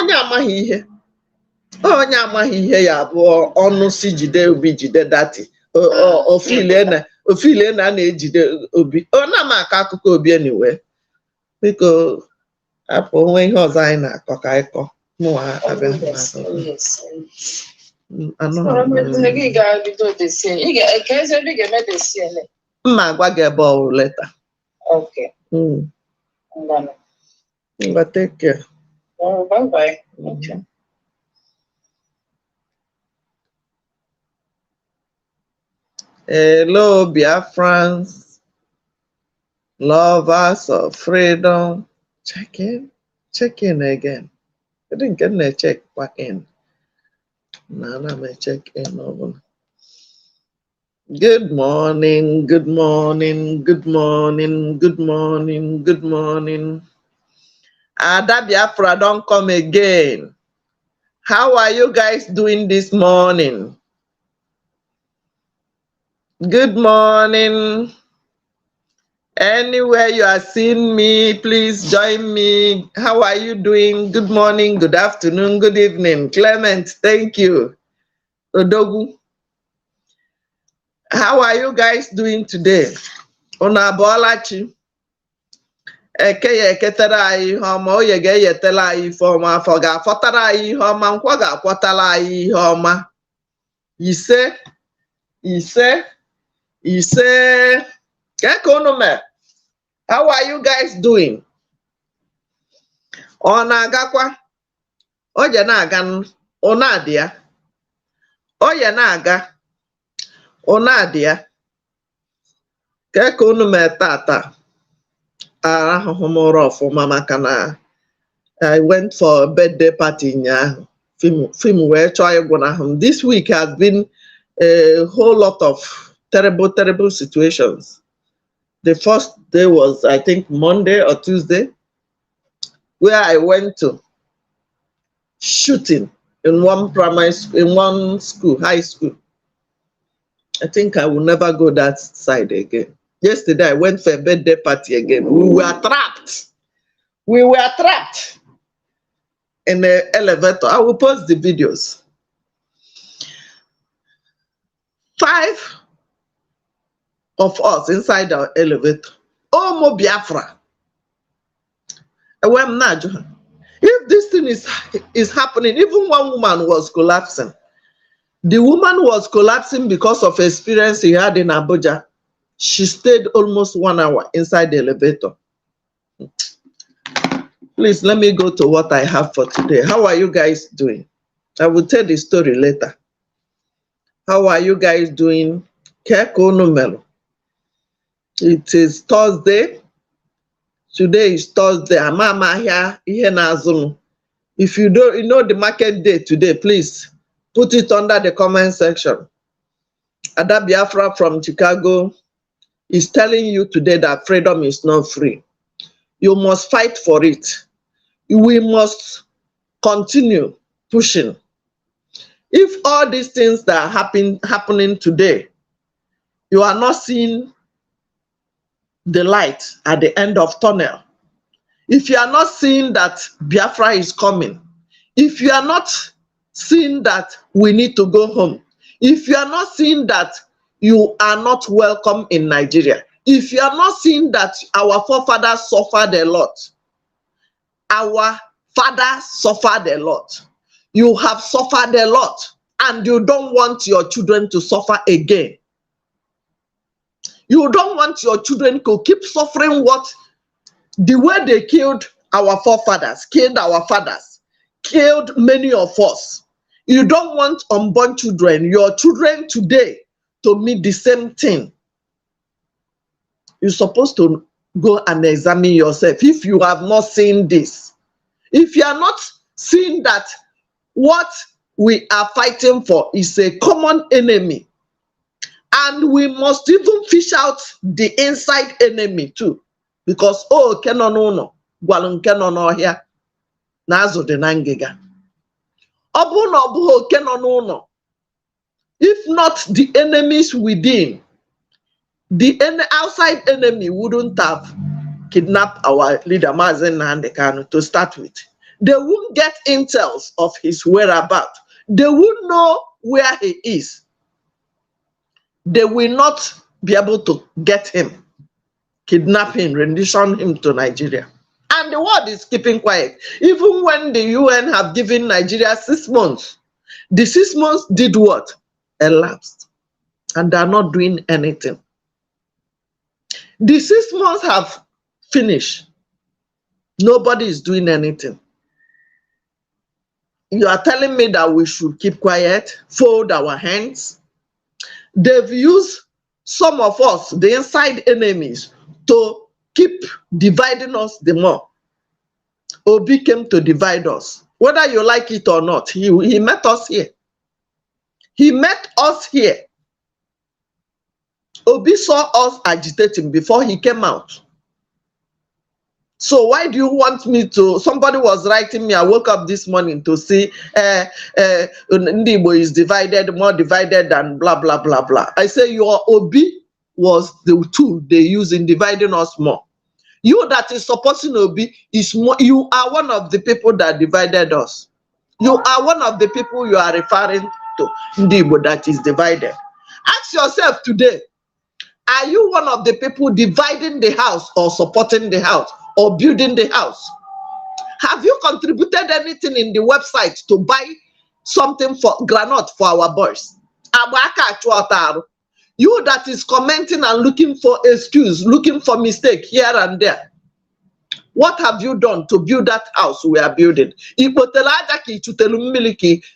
onye amaghị ihe onye amaghị ihe ya abụọ ọnụ si jide Obi jide dati ofile na na-ejide Obi ọ na m akọ akụkọ Obi anyway biko apụ onwe ihe ọzọ anyị na-akọ ka anyị kọ mụnwa abịa mma agwa gị ebe ọwụ leta ngwa take care. Bye bye. Okay. Hello, Biafrans, lovers of freedom. Check in again. I didn't get a check back in. Now I'm a check in over. Good morning, good morning, good morning, good morning, good morning. Ada Biafra don't come again. How are you guys doing this morning? Good morning. Anywhere you are seeing me, please join me. How are you doing? Good morning, good afternoon, good evening. Clement, thank you. Odogu. How are you guys doing today? Onabolachi. Eke ya eketara anyị ihe ọma, oye ga-eyetela anyị ife ọma, afọ ga-afọtara anyị ihe ọma, nkwa ga-akwọtara anyị ihe ọma. Ise. Kekonume. How are you guys doing? Ọ na-agakwa? Oye na-aga ụna-adịa. Oye na-aga ụna-adịa. Kekonume tata. I went for a birthday party in film where this week has been a whole lot of terrible situations. The first day was, I think, Monday or Tuesday, where I went to shooting in one primary school, in one school, high school. I think I will never go that side again. Yesterday, I went for a birthday party again. We were trapped. We were trapped in the elevator. I will post the videos. 5 of us inside our elevator. Oh, Mo Biafra. If this thing is happening, even one woman was collapsing. The woman was collapsing because of experience he had in Abuja. She stayed almost 1 hour inside the elevator. Please, let me go to what I have for today. How are you guys doing? I will tell the story later. How are you guys doing? Kekonomelo. It is Thursday. Today is Thursday. If you don't know the market day today, please put it under the comment section. Ada Biafra from Chicago is telling you today that freedom is not free. You must fight for it. We must continue pushing. If all these things that are happening today, you are not seeing the light at the end of tunnel, if you are not seeing that Biafra is coming, if you are not seeing that we need to go home, if you are not seeing that you are not welcome in Nigeria, if you are not seeing that our forefathers suffered a lot, our fathers suffered a lot, you have suffered a lot, and you don't want your children to suffer again. You don't want your children to keep suffering the way they killed our forefathers, killed our fathers, killed many of us. You don't want unborn children, your children today, to meet the same thing. You're supposed to go and examine yourself if you have not seen this. If you are not seeing that what we are fighting for is a common enemy, and we must even fish out the inside enemy too, because oh kenono gwalun kenono here nazo de nangiga obuno obuho kenono. If not the enemies within, the outside enemy wouldn't have kidnapped our leader Mazen Nnamdi Kanu to start with. They won't get intels of his whereabouts. They won't know where he is. They will not be able to get him, kidnap him, rendition him to Nigeria. And the world is keeping quiet. Even when the UN have given Nigeria 6 months, the 6 months did what? Elapsed. And they are not doing anything. The 6 months have finished. Nobody is doing anything. You are telling me that we should keep quiet, fold our hands. They've used some of us, the inside enemies, to keep dividing us the more. Obi came to divide us. Whether you like it or not, he met us here. He met us here. Obi saw us agitating before he came out. So why do you want me to? Somebody was writing me. I woke up this morning to see Ndibo is divided, more divided than blah blah blah blah. I say your Obi was the tool they use in dividing us more. You that is supporting Obi is more. You are one of the people that divided us. You are one of the people you are referring to, Ndibo, that is divided. Ask yourself today: are you one of the people dividing the house or supporting the house? Or building the house? Have you contributed anything in the website to buy something for granite for our boys? You that is commenting and looking for excuse, looking for mistake here and there. What have you done to build that house we are building?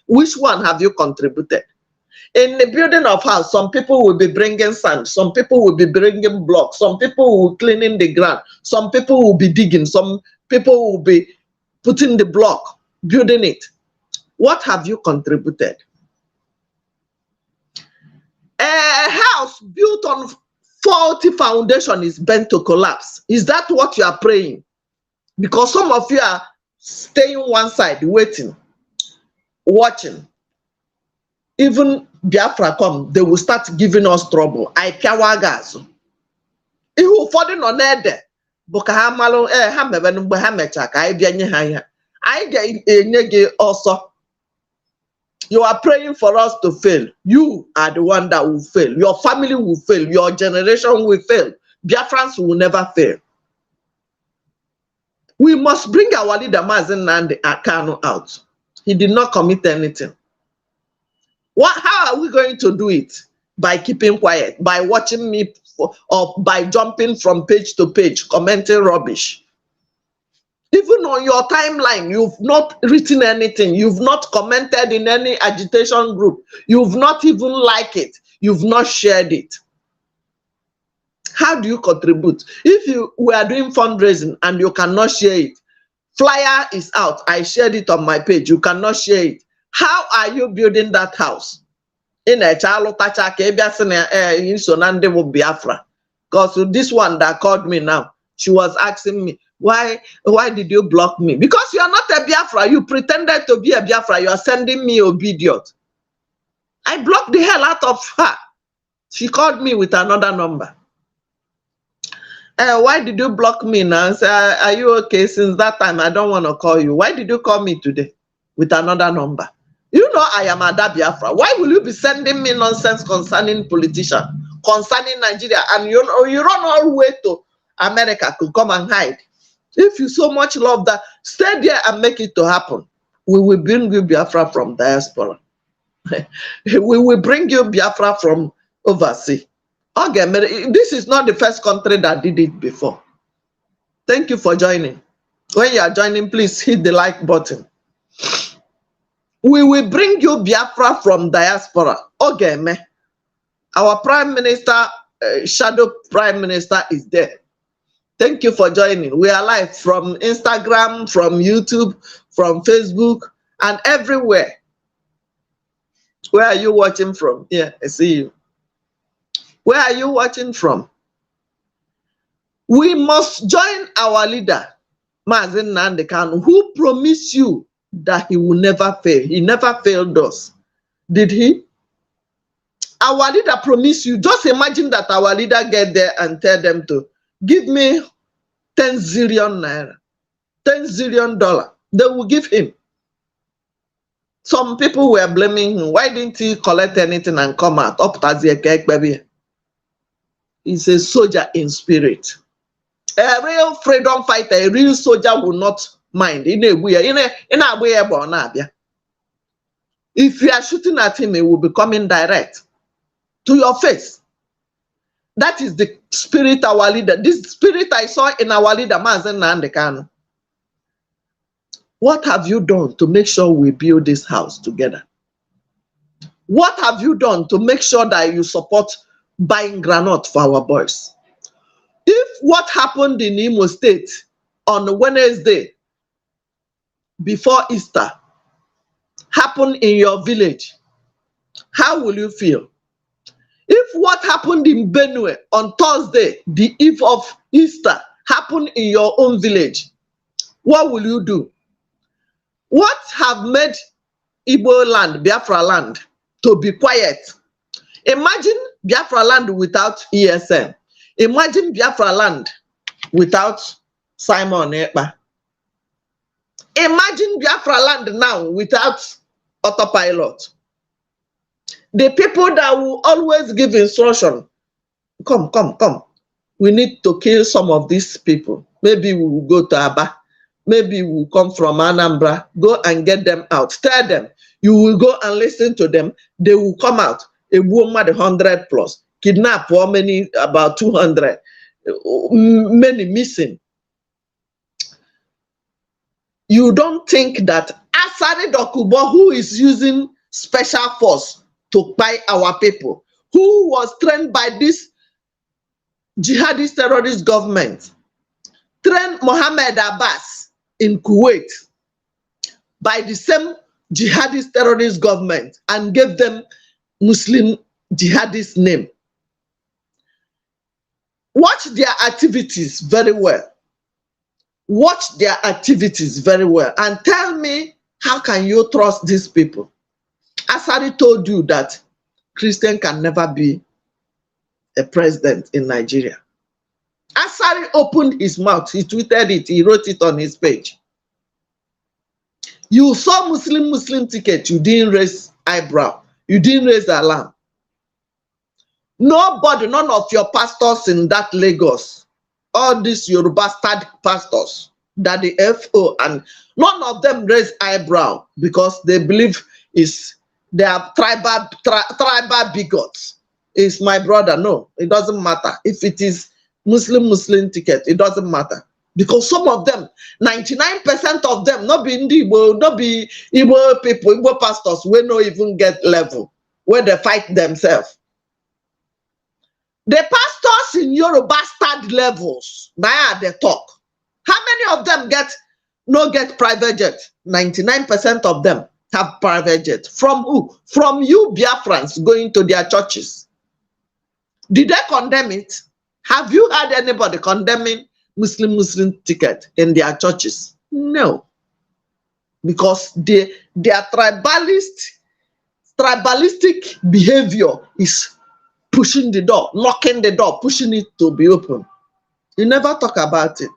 Which one have you contributed? In the building of house, some people will be bringing sand, some people will be bringing blocks, some people will be cleaning the ground, some people will be digging, some people will be putting the block, building it. What have you contributed? A house built on faulty foundation is bent to collapse. Is that what you are praying? Because some of you are staying one side, waiting, watching. Even Biafra come, they will start giving us trouble. I gas. Ihu ụfọdụ nọ n'ede bụ ka ha malụ ha mebe mgbe ha mecha ka anyị bịa nye ha ihe. Anyị ga-enye gị ọsọ. You are praying for us to fail. You are the one that will fail. Your family will fail. Your generation will fail. Biafrans will never fail. We must bring our leader Mazen Nnamdi Kanu out. He did not commit anything. How are we going to do it? By keeping quiet, by watching me, or by jumping from page to page, commenting rubbish. Even on your timeline, you've not written anything. You've not commented in any agitation group. You've not even liked it. You've not shared it. How do you contribute? If you were doing fundraising and you cannot share it, flyer is out. I shared it on my page. You cannot share it. How are you building that house? In a child, Biafra. Because this one that called me now, she was asking me, why did you block me? Because you are not a Biafra. You pretended to be a Biafra. You are sending me obedient. I blocked the hell out of her. She called me with another number. Why did you block me now? Say, are you okay? Since that time, I don't want to call you. Why did you call me today with another number? You know I am Ada Biafra. Why will you be sending me nonsense concerning politicians, concerning Nigeria, and you run all the way to America to come and hide? If you so much love that, stay there and make it to happen. We will bring you Biafra from diaspora. We will bring you Biafra from overseas. Okay, this is not the first country that did it before. Thank you for joining. When you are joining, please hit the like button. We will bring you Biafra from diaspora. Okay, man. Our Prime Minister, Shadow Prime Minister is there. Thank you for joining. We are live from Instagram, from YouTube, from Facebook, and everywhere. Where are you watching from? Yeah, I see you. Where are you watching from? We must join our leader, Mazen Nnamdi Kanu, who promised you that he will never fail. He never failed us. Did he? Our leader promised you. Just imagine that our leader get there and tell them to give me 10 zillion naira, $10 zillion. They will give him. Some people were blaming him. Why didn't he collect anything and come out? He's a soldier in spirit. A real freedom fighter, a real soldier will not mind. If you are shooting at him, it will be coming direct to your face. That is the spirit our leader. This spirit I saw in our leader, Mazen Nandekano. What have you done to make sure we build this house together? What have you done to make sure that you support buying granite for our boys? If what happened in Imo State on Wednesday before Easter happened in your village, how will you feel? If what happened in Benue on Thursday, the eve of Easter, happened in your own village, what will you do? What have made Igbo land, Biafra land, to be quiet? Imagine Biafra land without ESM. Imagine Biafra land without Simon Ekpa. Imagine Biafra land now without autopilot. The people that will always give instruction, come. We need to kill some of these people. Maybe we will go to Aba. Maybe we'll come from Anambra. Go and get them out. Tell them. You will go and listen to them. They will come out. A woman 100 plus. Kidnap how many? About 200. Many missing. You don't think that Asari Dokubo, who is using special force to buy our people, who was trained by this jihadist terrorist government, trained Mohammed Abbas in Kuwait by the same jihadist terrorist government and gave them Muslim jihadist name. Watch their activities very well. Watch their activities very well and tell me, how can you trust these people? Asari told you that Christian can never be a president in Nigeria. Asari opened his mouth, he tweeted it, he wrote it on his page. You saw Muslim ticket, you didn't raise eyebrow, you didn't raise alarm. Nobody, none of your pastors in that Lagos, all these Yoruba stud pastors, that the FO, and none of them raise eyebrow because they believe they are tribal bigots. Is my brother? No, it doesn't matter. If it is Muslim ticket, it doesn't matter. Because some of them, 99% of them, not be Igbo, not be Igbo people, Igbo pastors, will not even get level where they fight themselves. The pastors in Yoruba stud levels, now they talk. How many of them get private jet? 99% of them have private jet. From who? From you Biafrans going to their churches. Did they condemn it? Have you heard anybody condemning Muslim ticket in their churches? No. Because their tribalistic behavior is pushing the door, knocking the door, pushing it to be open. You never talk about it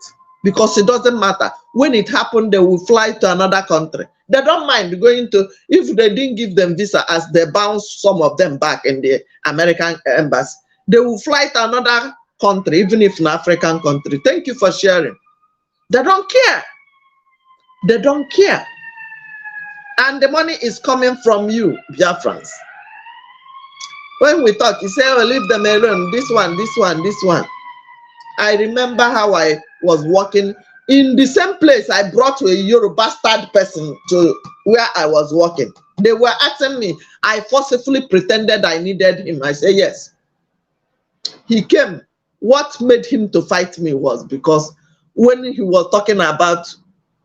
because it doesn't matter. When it happened, they will fly to another country. They don't mind going to, if they didn't give them visa, as they bounce some of them back in the American embassy, they will fly to another country, even if an African country. Thank you for sharing. They don't care. They don't care. And the money is coming from you, Biafrans. When we talk, you say, oh, leave them alone. This one. I remember how I was working in the same place. I brought a Yoruba stud person to where I was working. They were asking me. I forcefully pretended I needed him. I said, yes. He came. What made him to fight me was because when he was talking about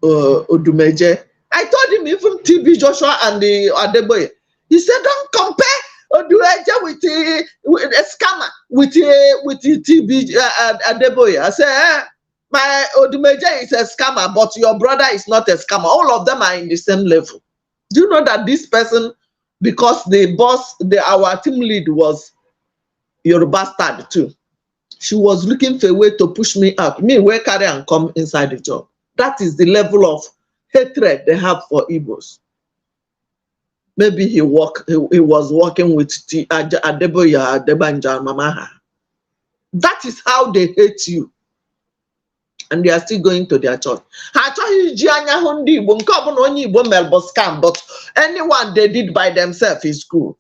Odumeje, I told him, even TB Joshua and the Adeboye, he said, don't compare Odumeje with a scammer, with TB Adeboye. I said, my Odumeje is a scammer, but your brother is not a scammer. All of them are in the same level. Do you know that this person, because the boss, our team lead was Yoruba stud too. She was looking for a way to push me out. Me, where carry and come inside the job. That is the level of hatred they have for Igbos. Maybe he was working with Adeboya Adebanja Mamaha. That is how they hate you. And they are still going to their church. But anyone they did by themselves is good.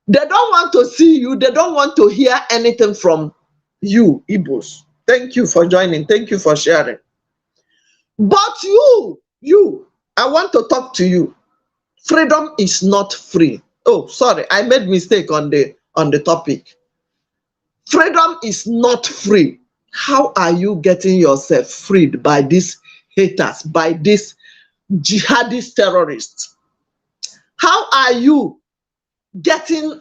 They don't want to see you. They don't want to hear anything from you, Igbos. Thank you for joining. Thank you for sharing. But you, I want to talk to you. Freedom is not free. Oh, sorry, I made mistake on the topic. Freedom is not free. How are you getting yourself freed by these haters, by these jihadist terrorists? How are you getting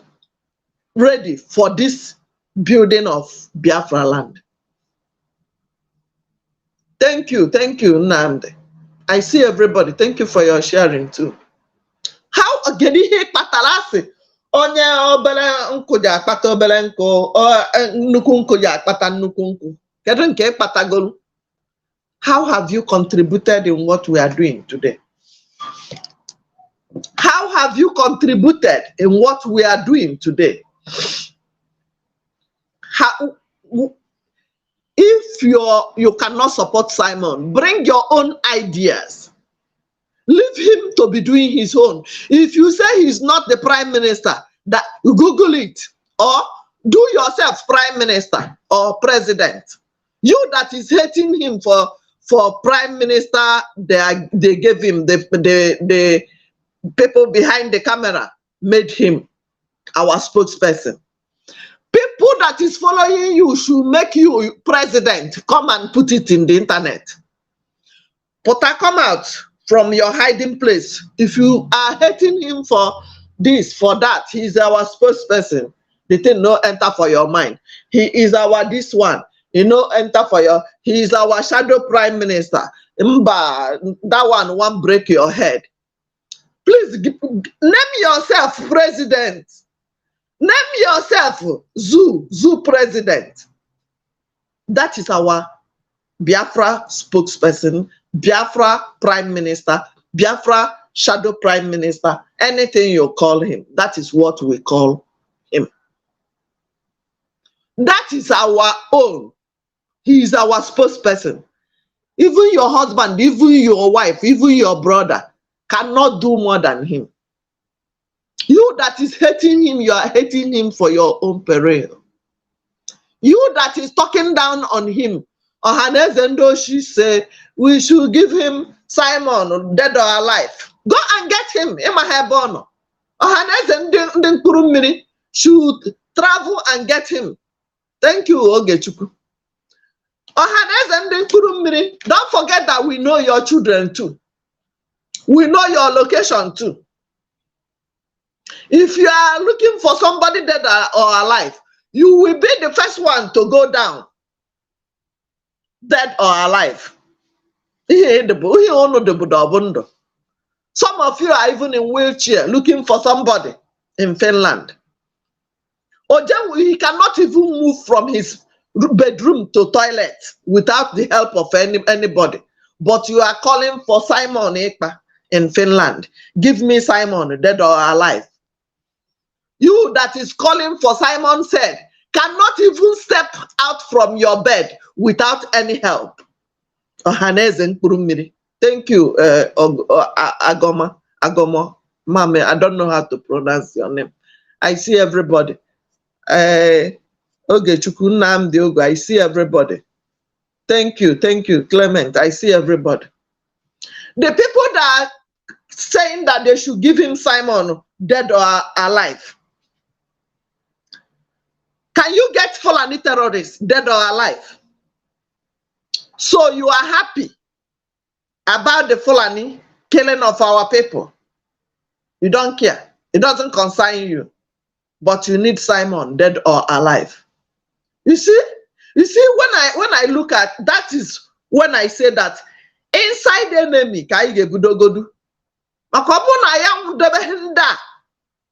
ready for this building of Biafra land? Thank you, Nnamdi. I see everybody. Thank you for your sharing too. How again he patalasi? Onye obele nku ja akpata obele nku, nnukwu nku ja akpata nnukwu nku. Kedu nke kpatagolu? How have you contributed in what we are doing today? How have you contributed in what we are doing today? How, if you cannot support Simon, bring your own ideas. Leave him to be doing his own. If you say he's not the prime minister, that Google it or do yourself prime minister or president. You that is hating him for prime minister, they gave him the people behind the camera made him our spokesperson. People that is following you should make you president. Come and put it in the internet. Potter, come out from your hiding place. If you are hating him for this, for that, he's our spokesperson. The thing no enter for your mind. He is our this one. You know, enter for your. He is our shadow prime minister. Mba, that one won't break your head. Please name yourself president. Name yourself Zoo president. That is our Biafra spokesperson, Biafra prime minister, Biafra shadow prime minister, anything you call him. That is what we call him. That is our own. He is our spokesperson. Even your husband, even your wife, even your brother cannot do more than him. You that is hating him, you are hating him for your own peril. You that is talking down on him, Ohanes Endoshi said, we should give him Simon, dead or alive. Go and get him. Ohanes Endoshi should travel and get him. Thank you, Ogechukwu. Don't forget that we know your children too. We know your location too. If you are looking for somebody dead or alive, you will be the first one to go down. Dead or alive. Some of you are even in wheelchair looking for somebody in Finland. He cannot even move from his bedroom to toilet without the help of anybody. But you are calling for Simon Ekpa in Finland. Give me Simon, dead or alive. You that is calling for Simon said, cannot even step out from your bed without any help. Thank you, Agomo. Mame, I don't know how to pronounce your name. I see everybody. Ogechukwu Nnamdi Ogo, I see everybody. Thank you, Clement. I see everybody. The people that are saying that they should give him Simon dead or alive. Can you get Fulani terrorists dead or alive? So you are happy about the Fulani killing of our people. You don't care. It doesn't concern you. But you need Simon dead or alive. You see when I look at that is when I say that inside the enemy ka ị ga-ebudogodu maka ọ bụ na ya nwudebe ndị a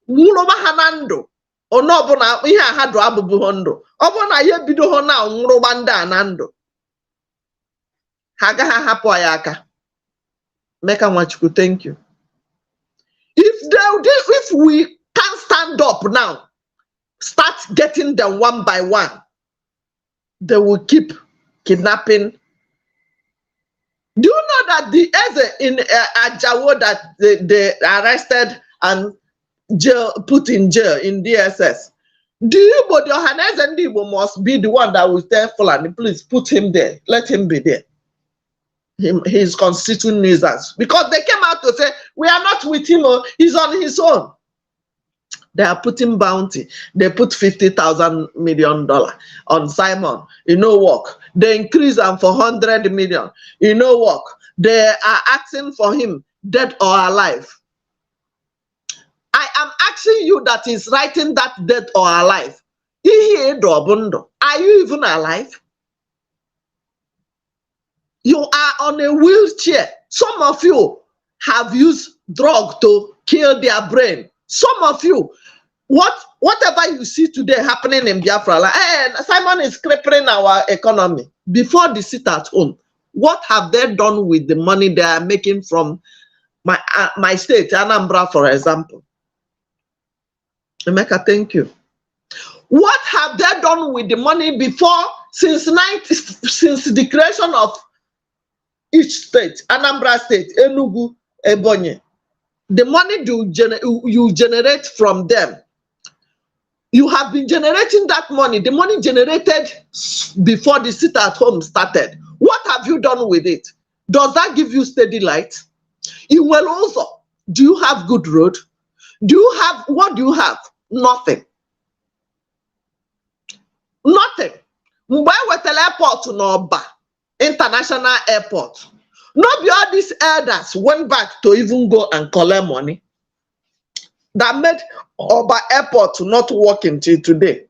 nwụrụba ha na ndụ ono ọbụna ihe a ha dụ abụbụ ndụ ọ bụ na ya ebido ha na nwụrụba ndị a na ndụ ha agaghị ahapụ ya aka Meka Nwachukwu, thank you. If we can't stand up now, start getting them one by one, they will keep kidnapping. Do you know that the Eze in Ajawo that they arrested and put in jail in DSS? Do you, but Johannes and Igbo must be the one that will tell Fulani, please put him there, let him be there. His constituent nuisance, because they came out to say we are not with him, he's on his own. They are putting bounty. They put $50 million on Simon. Work. They increase them for 100 million. Work. They are asking for him dead or alive. I am asking you that is writing that dead or alive. Are you even alive? You are on a wheelchair. Some of you have used drug to kill their brain. Some of you, whatever you see today happening in Biafra, Simon is crippling our economy. Before the sit at home, what have they done with the money they are making from my state, Anambra, for example? Emeka, thank you. What have they done with the money before, since the creation of each state, Anambra State, Enugu, Ebonyi? The money you generate from them, you have been generating that money. The money generated before the sit at home started. What have you done with it? Does that give you steady light? You will also, do you have good road? What do you have? Nothing. Nothing. Mgbe wetara airport n'Oba International Airport. Not be all these elders went back to even go and collect money. That made Oba Airport to not work until today.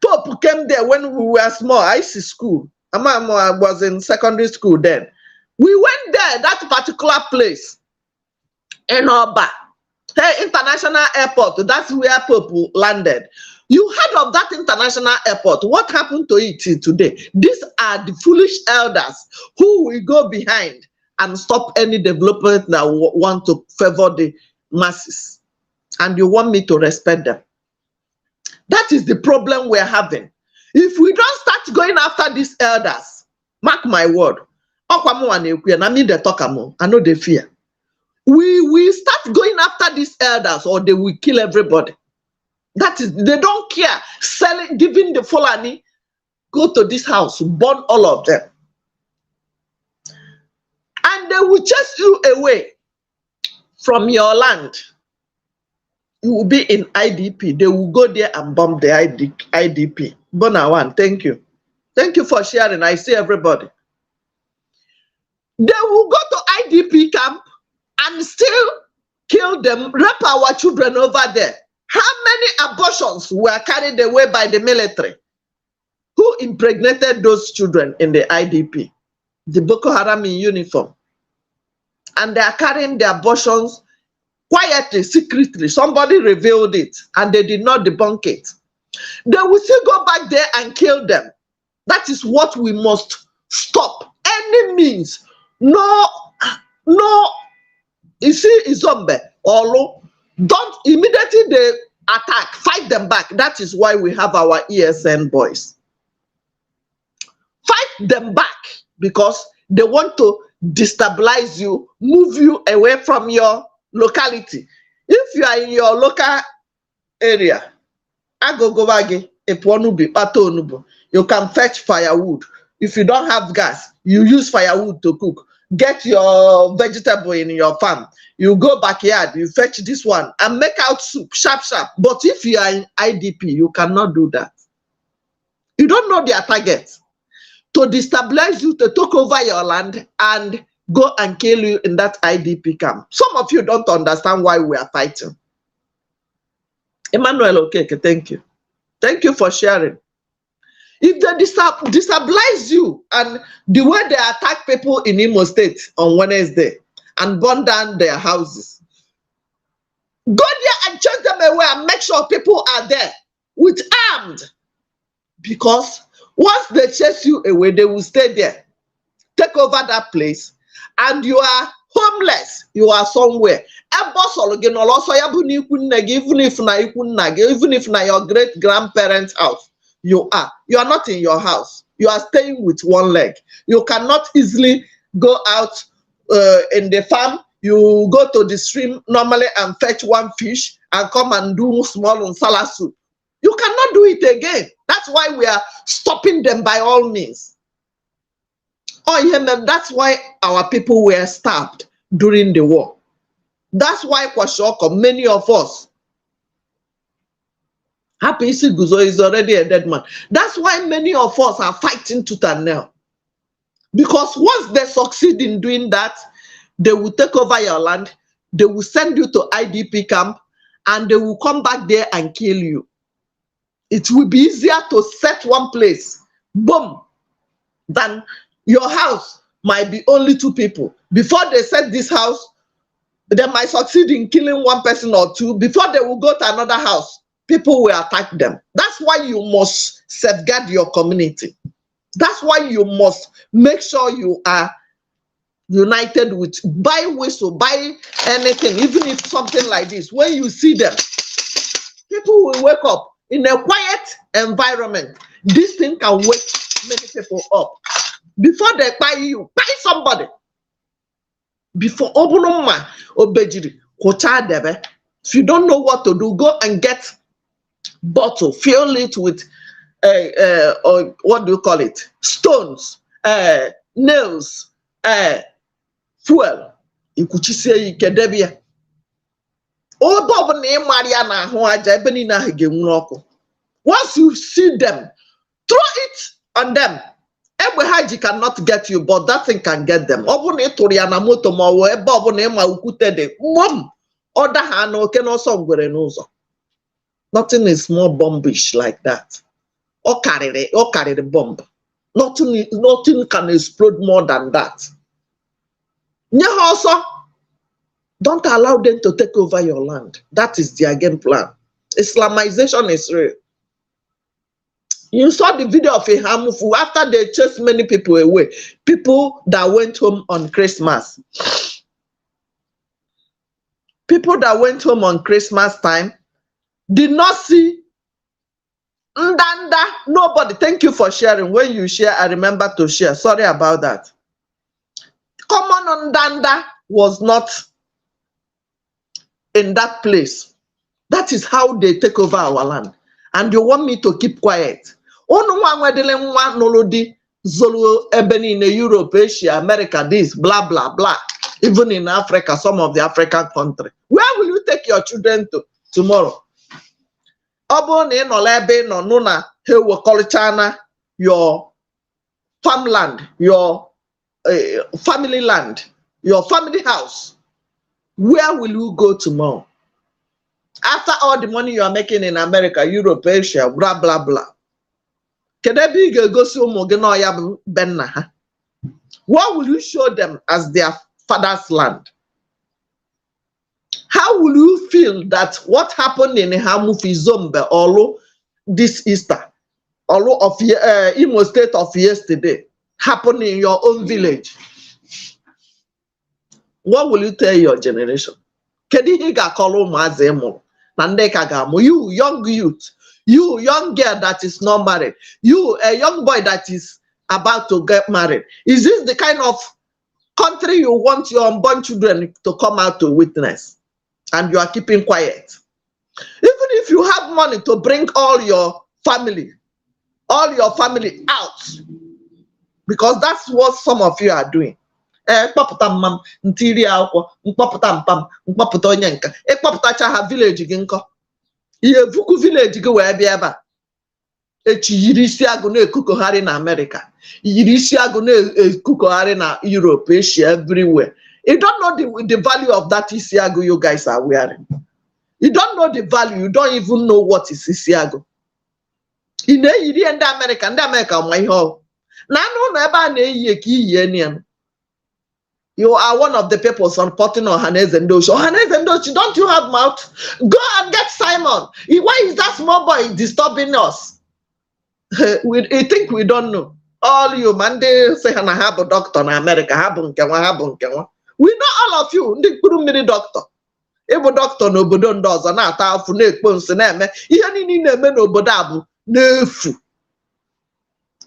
Pope came there when we were small. I see school. I was in secondary school then. We went there, that particular place in Oba. International Airport, that's where Pope landed. You heard of that international airport. What happened to it today? These are the foolish elders who will go behind and stop any development that want to favor the masses. And you want me to respect them. That is the problem we're having. If we don't start going after these elders, mark my word, I know they fear. We start going after these elders or they will kill everybody. That is, they don't care. Selling, giving the Fulani, go to this house, burn all of them. And they will chase you away from your land. You will be in IDP. They will go there and bomb the IDP. Bonawan, thank you. Thank you for sharing. I see everybody. They will go to IDP camp and still kill them, rape our children over there. How many abortions were carried away by the military? Who impregnated those children in the IDP? The Boko Haram in uniform. And they are carrying the abortions quietly, secretly. Somebody revealed it and they did not debunk it. They will still go back there and kill them. That is what we must stop. Any means. No, you see, Izombe, Olo, don't immediately they attack, fight them back. That is why we have our ESN boys. Fight them back because they want to destabilize you, move you away from your locality. If you are in your local area, you can fetch firewood. If you don't have gas, you use firewood to cook. Get your vegetable in your farm. You go backyard, you fetch this one and make out soup, sharp. But if you are in IDP, you cannot do that. You don't know their target. To destabilize you, to take over your land and go and kill you in that IDP camp. Some of you don't understand why we are fighting. Emmanuel Okeke, thank you. Thank you for sharing. If they destabilize you and the way they attack people in Imo State on Wednesday and burn down their houses, go there and chase them away and make sure people are there with armed. Because once they chase you away, they will stay there, take over that place, and you are homeless, you are somewhere. Even if na your great grandparents' house, you are not in your house. You are staying with one leg. You cannot easily go out in the farm. You go to the stream normally and fetch one fish and come and do small nsala soup. You cannot do it again. That's why we are stopping them by all means. Oh, yeah, that's why our people were starved during the war. That's why Kwashoko, many of us, Happy Isiguzo is already a dead man. That's why many of us are fighting tooth and nail. Because once they succeed in doing that, they will take over your land, they will send you to IDP camp, and they will come back there and kill you. It will be easier to set one place, boom, than your house might be only 2 people. Before they set this house, they might succeed in killing 1 person or 2. Before they will go to another house, people will attack them. That's why you must safeguard your community. That's why you must make sure you are united with, buy whistle, buy anything, even if something like this, when you see them, people will wake up in a quiet environment. This thing can wake many people up. Before they buy you, buy somebody. Before Obunoma Obejiri, if you don't know what to do, go and get bottle, fill it with or what do you call it? Stones, nails, fuel. Ikuchisie ikedebia. Once you see them, throw it on them. Haji cannot get you, but that thing can get them. Mom, nothing is more bombish like that. Or carry the bomb. Nothing can explode more than that. Also, don't allow them to take over your land. That is their game plan. Islamization is real. You saw the video of Ihamufu after they chased many people away. People that went home on Christmas. People that went home on Christmas time did not see Ndanda. Nobody. Thank you for sharing. When you share, I remember to share. Sorry about that. Common Ndanda was not in that place. That is how they take over our land. And you want me to keep quiet. Zulu, Ebony in Europe, Asia, America, this, blah, blah, blah. Even in Africa, some of the African countries. Where will you take your children to tomorrow? Your farmland, your family land, your family house. Where will you go tomorrow? After all the money you are making in America, Europe, Asia, blah, blah, blah. What will you show them as their father's land? How will you feel that what happened in Hamufi Zombe, Olo, this Easter, Olo of Imo State of yesterday, happened in your own village? What will you tell your generation? You young youth, you young girl that is not married, you a young boy that is about to get married. Is this the kind of country you want your unborn children to come out to witness? And you are keeping quiet. Even if you have money to bring all your family out, because that's what some of you are doing. Village village go where be eba yirisi ago na ekukoghari na America, yirisi ago na ekukoghari na Europe, Asia, everywhere. You don't know the value of that isiago you guys are wearing. You don't know the value. You don't even know what is isiago. In the America, my home. You are one of the people supporting Ohanes and Doshi. Ohanes and Doshi, don't you have mouth? Go and get Simon. Why is that small boy disturbing us? We think we don't know. All you man, they say na ha bụ doctor na America, ha bụ nke nwa, ha bụ nke nwa. We know all of you, ndị mkpụrụ mmiri doctor. Ịbụ doctor n'obodo ndị ọzọ na-ata afụ na-ekpo nsị na-eme ihe niile na-eme n'obodo a bụ n'efu.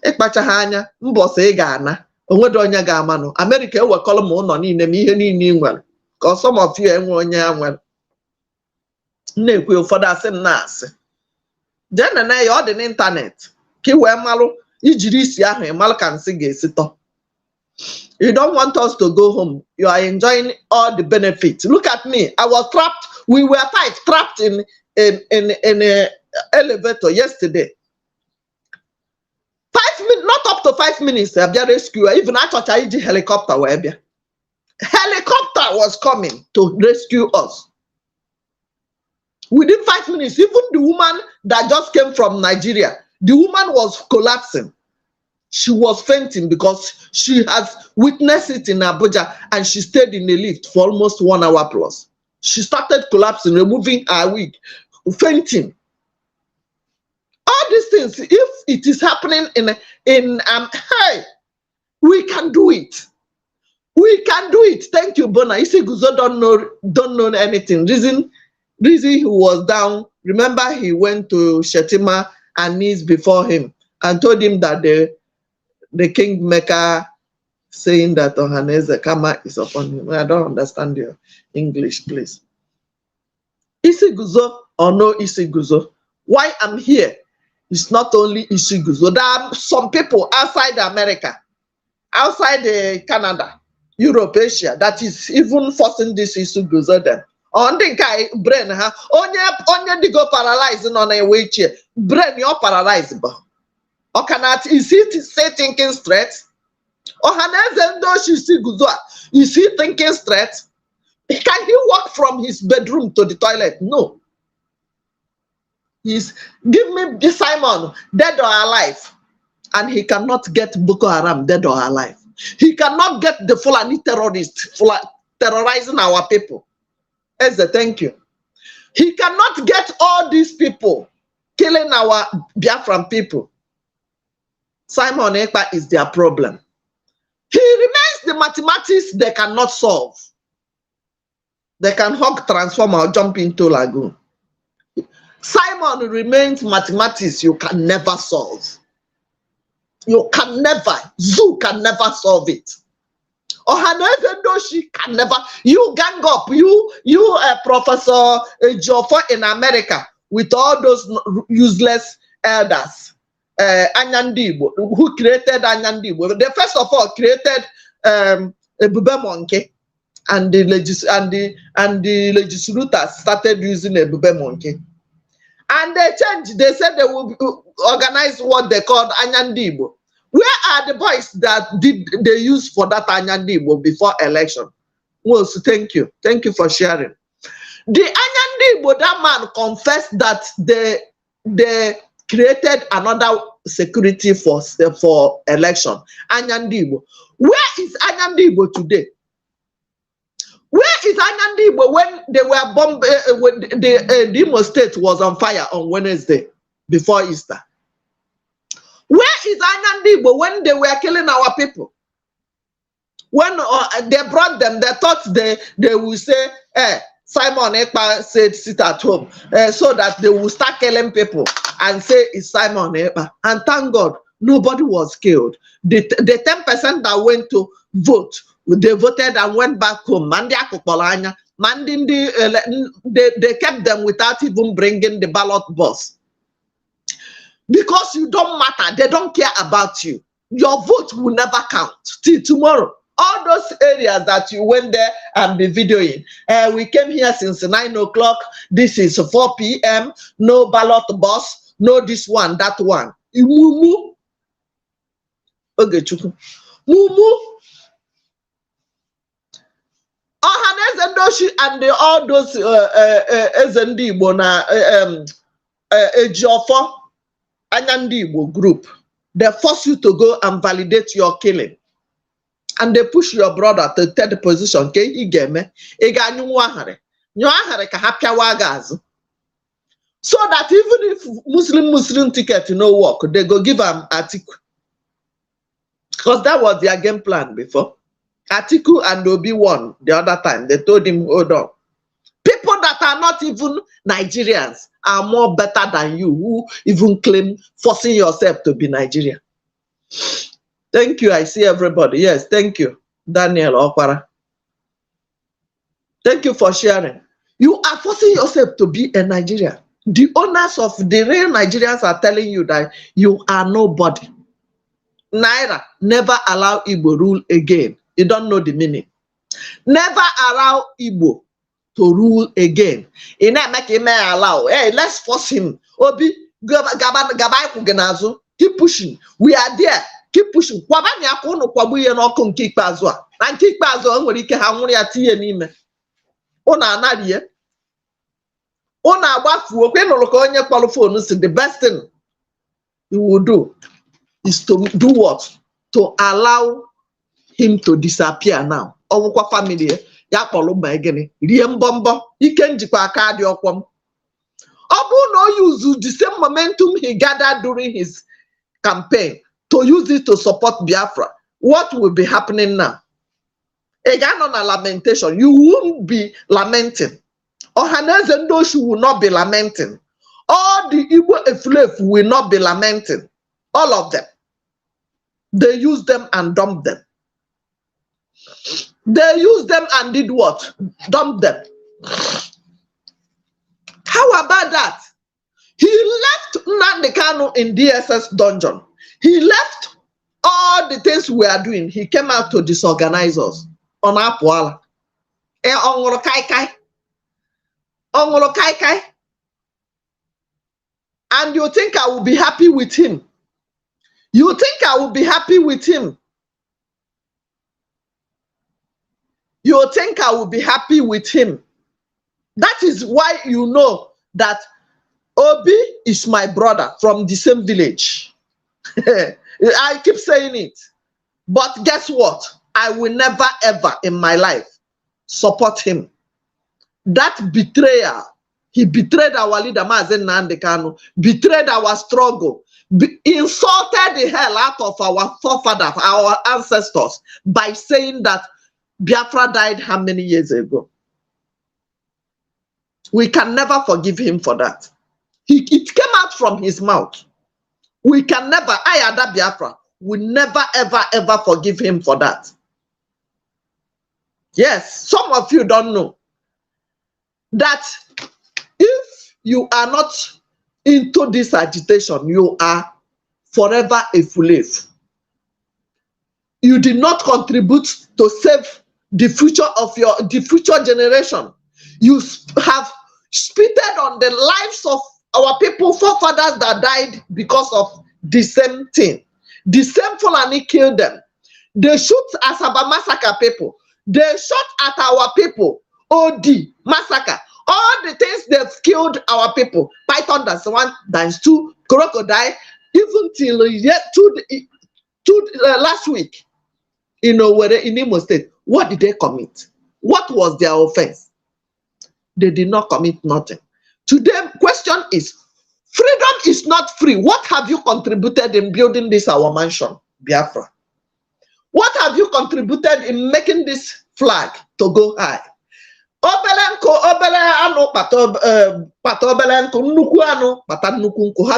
Ịkpacha ha anya mbọsị ị ga-ana onwedo onye ga-amanụ. America ewekọrọ m ụlọ niile ma ihe niile ị nwere ka some of you enwe onye ya nwere. Na-ekwe ụfọdụ asị m na-asị jee nene ya ọ dị n'ịntanetị ka ị wee malụ ijiri isi ahụ ịmalụ ka nsị ga-esi tọ. You don't want us to go home. You are enjoying all the benefits. Look at me. I was trapped. We were trapped in an elevator yesterday. 5 minutes, not up to 5 minutes. I've just rescued. Even I thought I did helicopter. Helicopter was coming to rescue us. Within 5 minutes, even the woman that just came from Nigeria, the woman was collapsing. She was fainting because she has witnessed it in Abuja and she stayed in the lift for almost 1 hour plus. She started collapsing, removing her wig, fainting. All these things, if it is happening hey, we can do it. We can do it. Thank you, Bona. Isi Guzo don't know anything. Reason he was down. Remember, he went to Shetima and knees before him and told him that the kingmaker saying that Ohaneze Kama is upon him. I don't understand your English, please. Isi Guzo or no Isi Guzo? Why I'm here is not only Isi Guzo. There are some people outside America, outside Canada, Europe, Asia, that is even forcing this Isi Guzo them. On the guy brain, onye digo paralyzed on a wheelchair. Brain, you're paralyzed. Or cannot is he say thinking straight? Or is he thinking straight? Can he walk from his bedroom to the toilet? No. Give me Simon, dead or alive. And he cannot get Boko Haram dead or alive. He cannot get the Fulani terrorists terrorizing our people. Eze, thank you. He cannot get all these people killing our Biafran people. Simon Ekpa is their problem. He remains the mathematics they cannot solve. They can hug, transform, or jump into lagoon. Simon remains mathematics you can never solve. You can never, Zoo can never solve it. Ohaneze Ndoshi can never, you gang up, you Professor Ejiofor in America with all those useless elders. Anyandi Igbo, who created Anyandi Igbo. They first of all created Ebube Monkey, and the legislators started using Ebube Monkey. And they changed, they said they will organize what they called Anyandi Igbo. Where are the boys that they use for that Anyandi Igbo before election? Well, so thank you for sharing. The Anyandi Igbo, that man confessed that they created another security force for election. Anyandi Igbo. Where is Anyandi Igbo today? Where is Anyandi Igbo when they were bombed, when the Imo State was on fire on Wednesday before Easter? Where is Anyandi Igbo when they were killing our people? When they brought them, they thought they will say, Simon Ekpa said sit at home, so that they will start killing people and say it's Simon Ekpa. And thank God, nobody was killed. The 10% that went to vote, they voted and went back home. They kept them without even bringing the ballot box. Because you don't matter, they don't care about you. Your vote will never count till tomorrow. All those areas that you went there and be videoing. We came here since 9 o'clock. This is 4 p.m. No ballot box. No this one, that one. Mumu. Okay, Chuku. Mumu. Ohaneze Ndoshi and all those Ezendi Igbo na Ejiofor Anyandi Igbo group. They force you to go and validate your killing. And they push your brother to third position. So that even if Muslim ticket no work, they go give him article. Because that was their game plan before. Atiku and Obi won the other time. They told him, hold on. People that are not even Nigerians are more better than you, who even claim forcing yourself to be Nigerian. Thank you. I see everybody. Yes, thank you. Daniel Okwara. Thank you for sharing. You are forcing yourself to be a Nigerian. The owners of the real Nigerians are telling you that you are nobody. Naira, never allow Igbo rule again. You don't know the meaning. Never allow Igbo to rule again. In that make him allow. Hey, let's force him. Obi, keep pushing. We are there. Keep pushing. Kwabani akono kwabuye no ko nke ikpeazu a. Na nke ikpeazu o nwere ike ha nwuru ya tinye n'ime. Una anariye. Una agbafuo kwe nụrụ ka onye kpọrọ phone si the best thing you will do is to do what? To allow him to disappear now. Ọwụkwa family ya kpọrọ mba egene rie mbọmbọ ike njikwa aka dị ọkwọm. Ọ bụ na o use the same momentum he gathered during his campaign to use it to support Biafra. What will be happening now? Again on a lamentation, you won't be lamenting. Ohaneze Ndoshi will not be lamenting. All the Igbo Eflef will not be lamenting. All of them. They use them and dump them. They used them and did what? Dump them. How about that? He left Nnamdi Kanu in DSS dungeon. He left all the things we are doing. He came out to disorganize us on Apuala. Ongolo kai kai. Ongolo kai kai. And you think I will be happy with him? You think I will be happy with him? You think I will be happy with him? That is why you know that Obi is my brother from the same village. I keep saying it. But guess what? I will never ever in my life support him. That betrayer, he betrayed our leader, Mazen Nnamdi Kanu, betrayed our struggle, insulted the hell out of our forefathers, our ancestors, by saying that Biafra died how many years ago? We can never forgive him for that. It came out from his mouth. We can never, Ayada Biafra, will never, ever, ever forgive him for that. Yes, some of you don't know that if you are not into this agitation, you are forever a slave. You did not contribute to save the future of the future generation. You have spitted on the lives of our people, forefathers that died because of the same thing. The same Fulani killed them. They shoot Asaba massacre people. They shot at our people. OD massacre. All the things they've killed our people. Python that's one, that's two, crocodile, even till last week. In Owerri, in Imo State, what did they commit? What was their offense? They did not commit nothing. Today, question is, freedom is not free. What have you contributed in building this our mansion, Biafra? What have you contributed in making this flag to go high? Have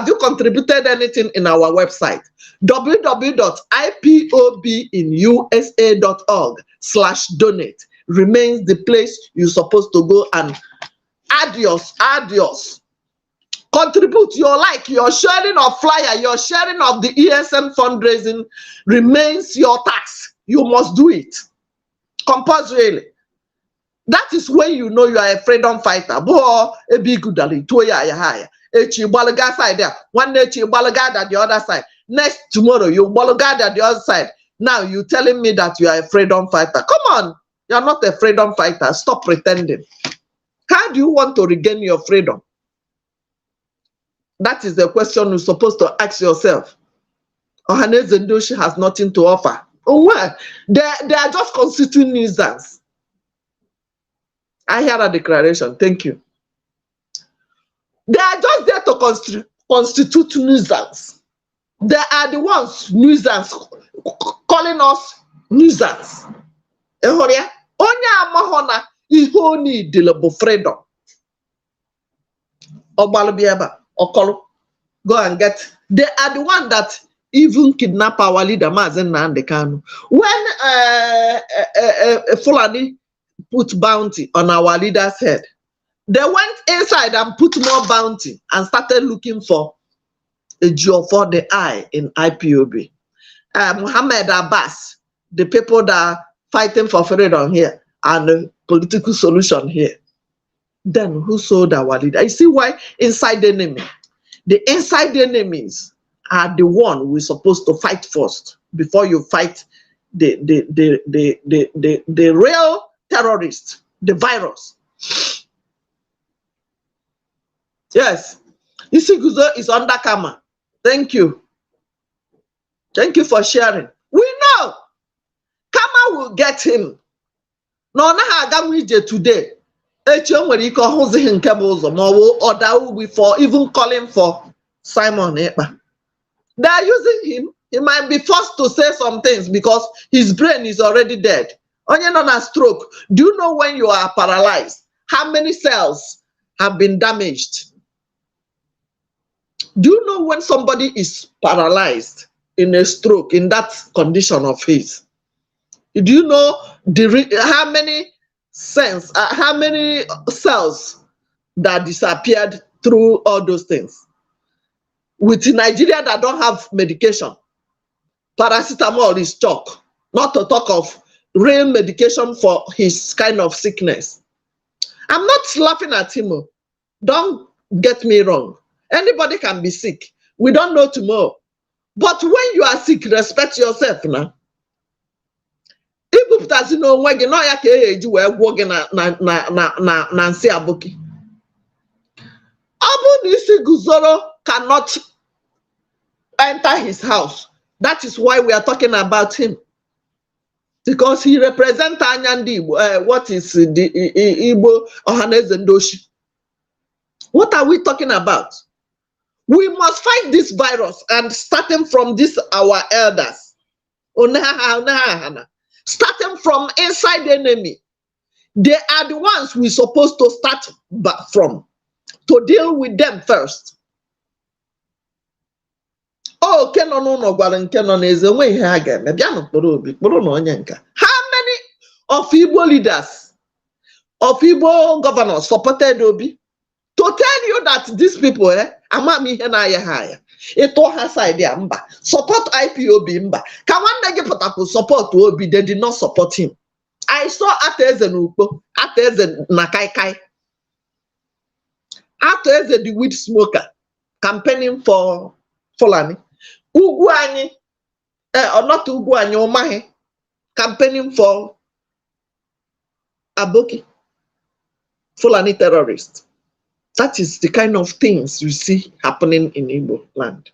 you contributed anything in our website? www.ipobinusa.org/donate remains the place you're supposed to go and add yours. Contribute your like, your sharing of flyer, your sharing of the ESN fundraising remains your tax. You must do it compulsorily. That is when you know you are a freedom fighter. Bo a big good higher. Echi balaga side there. One day you balaga at the other side. Next tomorrow you balaga at the other side. Now you telling me that you are a freedom fighter. Come on, you are not a freedom fighter. Stop pretending. How do you want to regain your freedom? That is the question you're supposed to ask yourself. Ohaneze Ndoshi has nothing to offer. Oh, well, they are just constituting nuisance. I hear a declaration. Thank you. They are just there to constitute nuisance. They are the ones nuisance calling us losers. Ehoria, onya amahona iho need the freedom. Obalubiaba, Okolo, go and get. They are the one that even kidnap our leader Mazen Nandekanu. When Fulani put bounty on our leader's head, they went inside and put more bounty and started looking for a job for the eye in IPOB. Muhammad Abbas, the people that are fighting for freedom here and the political solution here. Then who sold our leader? You see why inside enemy? The inside enemies are the one we're supposed to fight first before you fight the real terrorist, the virus. Yes. Isiguzo is under camera. Thank you. Thank you for sharing. We know Kama will get him. No, na Agamwije today. Or before even calling for Simon Ekpa. They are using him. He might be forced to say some things because his brain is already dead. Only on a stroke. Do you know when you are paralyzed, how many cells have been damaged? Do you know when somebody is paralyzed in a stroke, in that condition of his? Do you know how many cells that disappeared through all those things? With Nigeria that don't have medication, paracetamol is chalk, not to talk of real medication for his kind of sickness. I'm not laughing at him. Don't get me wrong. Anybody can be sick. We don't know tomorrow. But when you are sick, respect yourself now. If does know when you know you were walking Nancy Abuki. Abu Nisi Guzoro cannot enter his house. That is why we are talking about him. Because he represents Anyandi, what is the Igbo Ohaneze Ndoshi. What are we talking about? We must fight this virus, and starting from this, our elders. Starting from inside the enemy. They are the ones we're supposed to start from, to deal with them first. Oh, how many of Igbo leaders, of Igbo governors supported Obi? To tell you that these people, Amami Henaya Haya, Eto has idea mba, support IPOB mba. Kawanda Gepataku support Obi, they did not support him. I saw Ateze Nuko, Ateze Nakaikai, Ateze the weed smoker, campaigning for Fulani. Uguani, or not Uguani, Omahe, campaigning for Aboki, Fulani terrorist. That is the kind of things you see happening in Igbo land.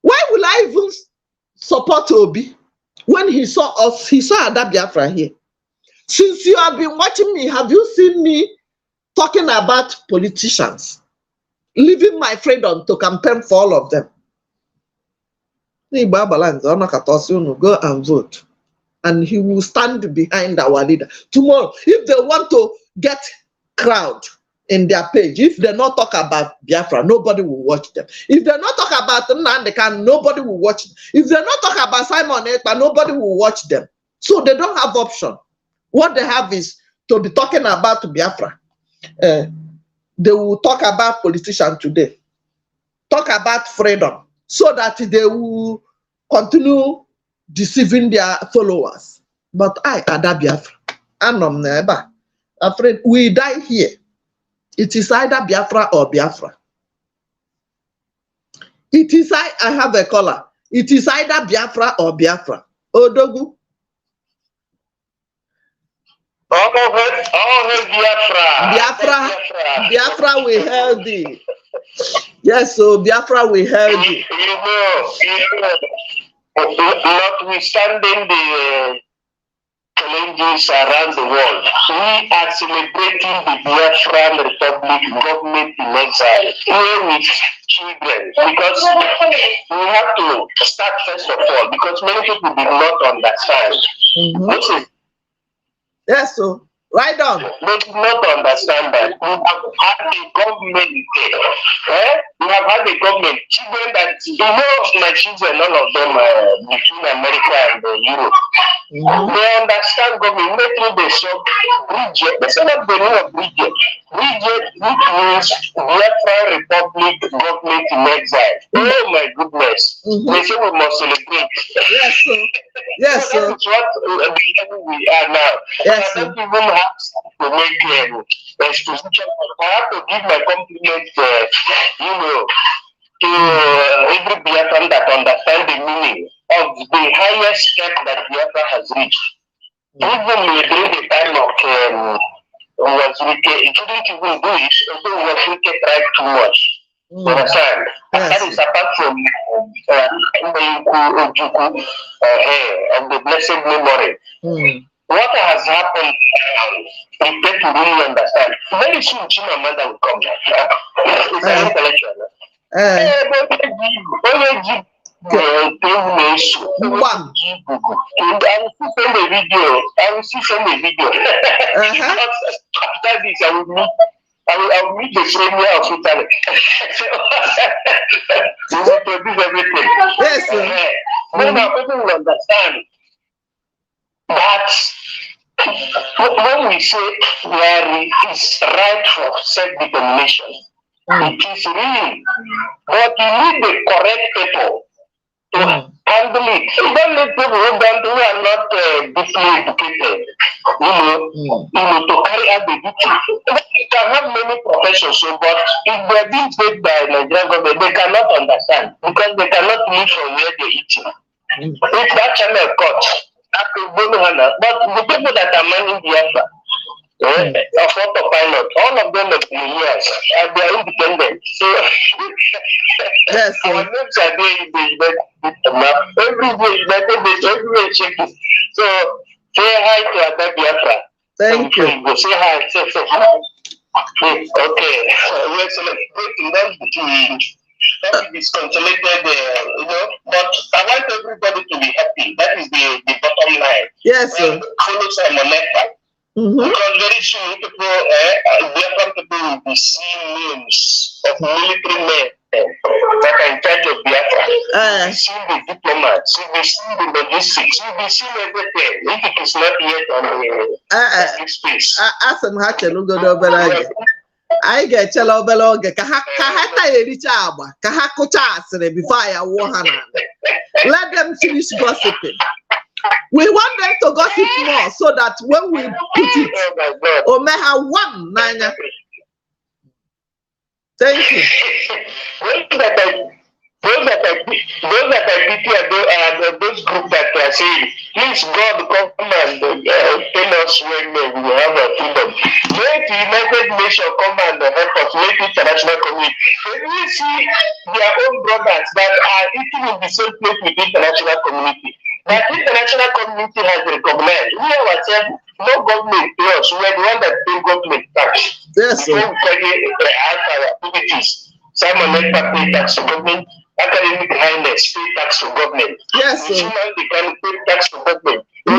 Why will I even support Obi when he saw us? He saw Ada Biafra here. Since you have been watching me, have you seen me talking about politicians, leaving my freedom to campaign for all of them? Go and vote, and he will stand behind our leader. Tomorrow, if they want to get crowd in their page, if they not talk about Biafra, nobody will watch them. If they not talk about Nnamdi Kanu, nobody will watch them. If they not talk about Simon Ekpa, nobody will watch them. So they don't have option. What they have is to be talking about Biafra. They will talk about politicians today, talk about freedom, so that they will continue deceiving their followers. But I, Ada Biafra, I'm never afraid we die here. It is either Biafra or Biafra. It is I have a color. It is either Biafra or Biafra. Odogu. Biafra we held thee. Yes, so Biafra we held thee. Notwithstanding challenges around the world. We are celebrating the Biafran Republic government in exile here with children because we have to start first of all because many people did not understand. Mm-hmm. Yes, so right on. They do not understand that we have had a government we have had a government children that my children, none of them are between America and Europe. Mm-hmm. They understand government. Lately they saw Bridget. They said that they know Bridget. Bridget, which means Biafra Republic government in exile. Mm-hmm. Oh my goodness. Mm-hmm. They say we must celebrate. Yes, sir. Yes, sir. That's what we are now. Yes, I don't even have to make exposition. I have to give my compliment, to every Biafran that understand the meaning of the highest step that Biafra has reached. Even during the time of was wicked, it couldn't even do it, although was wicked tried too much. You understand? Yes. That is apart from of the blessed memory. What has happened, we get to really understand. Very soon, Chimamanda will come back. It's an intellectual. I will see send a video. After this, I will meet the premier of Italy. We will produce everything. Yes, sir. Now people will understand that when we say there is right for self-determination, it is real, but you need the correct people to handle it. You don't need people who are not deeply educated, to carry out the duty. You can have many professions, but if they are being paid by Nigerian government, they cannot understand because they cannot live from where they eat. If that channel cut, but the people that are managing Biafra, of autopilot, all of them are years, and they are independent. So, yes, our names are there everywhere checking. So, say hi to Ada Biafra. Thank you. Go say hi. Say hi. Okay. We're celebrating that is consolidated, but I want everybody to be happy. That is the bottom line. Yes, sir. Follow Simon Ekpa. Because very soon people will be seeing names of military men that are in charge of Biafra. You'll be seeing the diplomats, you'll be seeing the logistics, you'll be seeing everything. If it is not yet on the space. I get tell obere oge ka ha ta ericha agba ka ha kụcha asịrị before I wụọ ha na. Let them finish gossiping. We want them to gossip more so that when we put it, Omeha one nanya. Thank you. Those that are those groups that are saying, please God come and tell us when we will have a freedom. Let the United Nations come and help us, let international community. When we see their own brothers that are eating in the same place with the international community, that international community has recognized, we ourselves, no government to us, we are the one that pay government tax. Yes, before we carry out our activities. Simon Ekpa pay tax to government. Academic highness pay tax to government. Yes, sir. They can pay tax to government. Who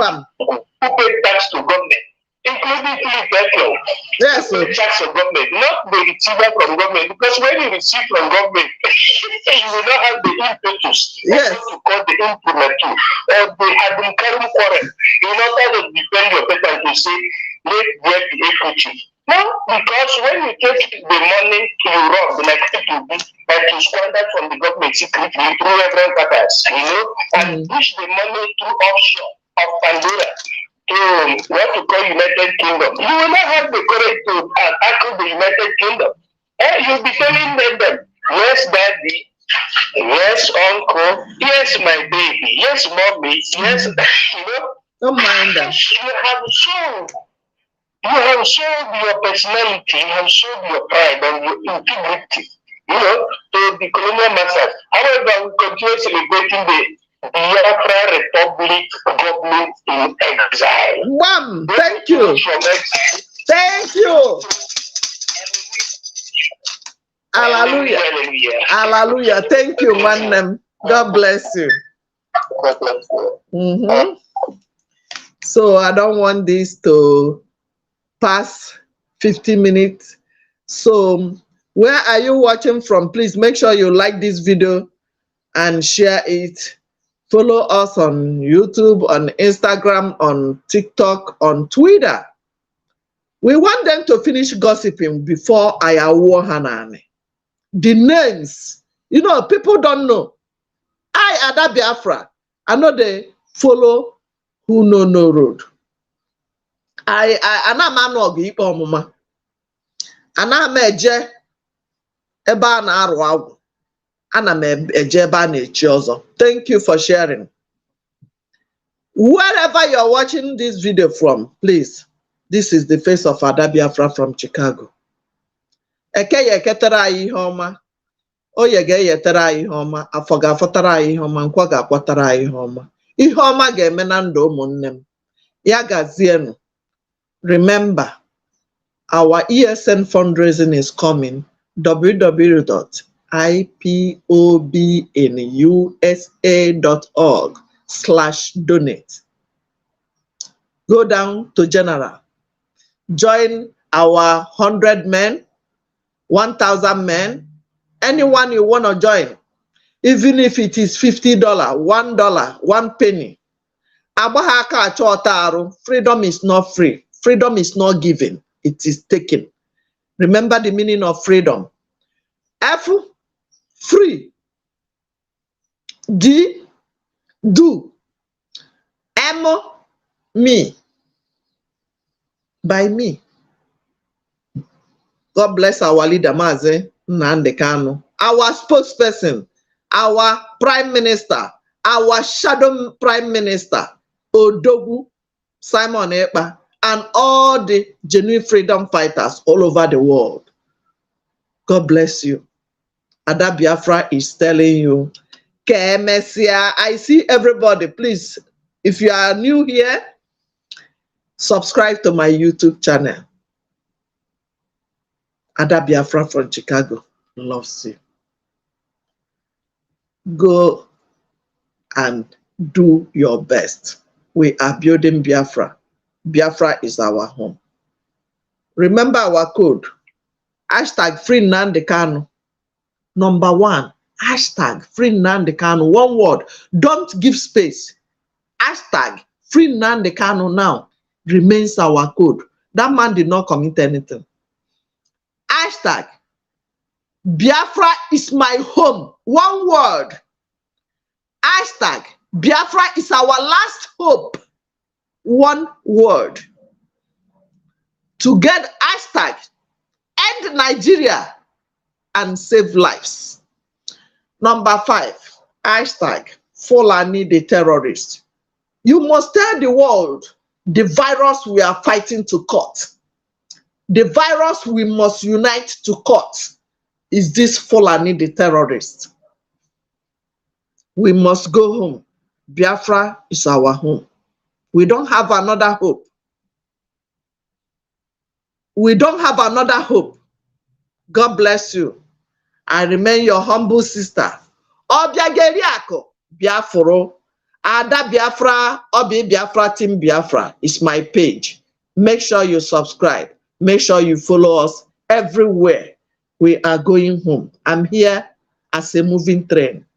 pay tax to government? Including Philip. Yes, sir. Tax to government, not the receiver from government, because when you receive from government, you will not have the impetus. Yes. To call the implementation. Or they have been carrying quarrel in order to defend your paper to say, let there be equity. No, because when you take the money you rob, like that you squander from the government secretly through reverend partners, and push the money through offshore of Pandora to what to call United Kingdom, you will not have the courage to tackle the United Kingdom. You'll be telling them, yes, daddy, yes, uncle, yes, my baby, yes, mommy, yes, Don't mind them. You have shown your personality, you have shown your pride and your integrity, to the colonial masters. However, we continue celebrating Biafra Republic government in exile. Bam! Thank you. Thank you. Hallelujah. Hallelujah. Thank you, man. God bless you. God bless you. So I don't want this to pass 50 minutes. So where are you watching from? Please make sure you like this video and share it. Follow us on YouTube, on Instagram, on TikTok, on Twitter. We want them to finish gossiping before I award Hanani. The names, you know, people don't know. I, Ada Biafra, I know they follow who know no road. Ana manu ogi ikpe ọmụma. Ana m eje ebe a na-arụ agwụ. Ana m eje ebe a na-echi ọzọ. Thank you for sharing. Wherever you're watching this video from, please, this is the face of Ada Biafra from Chicago. Eke ya eketara anyị ihe ọma. Oye ga-eyetara anyị ihe ọma. Afọ ga-afọtara anyị ihe ọma. Nkwa ga-akwatara anyị ihe ọma. Ihe ọma ga-eme na ndụ ụmụnne m. Ya gazienu. Remember, our ESN fundraising is coming. www.ipobinusa.org/donate. Go down to general. Join our 100 men, 1,000 men, anyone you want to join, even if it is $50, $1, 1 penny. Freedom is not free. Freedom is not given. It is taken. Remember the meaning of freedom. F, free. D, do. M, me. By me. God bless our leader, Mazi Nnamdi Kanu, our spokesperson, our prime minister, our shadow prime minister, Odogwu Simon Ekpa, and all the genuine freedom fighters all over the world. God bless you. Ada Biafra is telling you, Kemesia. I see everybody. Please, if you are new here, subscribe to my YouTube channel. Ada Biafra from Chicago loves you. Go and do your best. We are building Biafra. Biafra is our home. Remember our code. Hashtag Free Nnamdi Kanu. Number 1. Hashtag Free Nnamdi Kanu. One word. Don't give space. Hashtag Free Nnamdi Kanu now remains our code. That man did not commit anything. Hashtag Biafra is my home. One word. Hashtag Biafra is our last hope. One word. To get hashtag End Nigeria and Save Lives. Number 5. Hashtag Fulani the terrorist. You must tell the world the virus we are fighting to cut. The virus we must unite to cut is this Fulani the terrorist. We must go home. Biafra is our home. We don't have another hope. We don't have another hope. God bless you. I remain your humble sister. Obiageriako Biafro. Ada Biafra, Obi Biafra, Team Biafra is my page. Make sure you subscribe. Make sure you follow us everywhere. We are going home. I'm here as a moving train.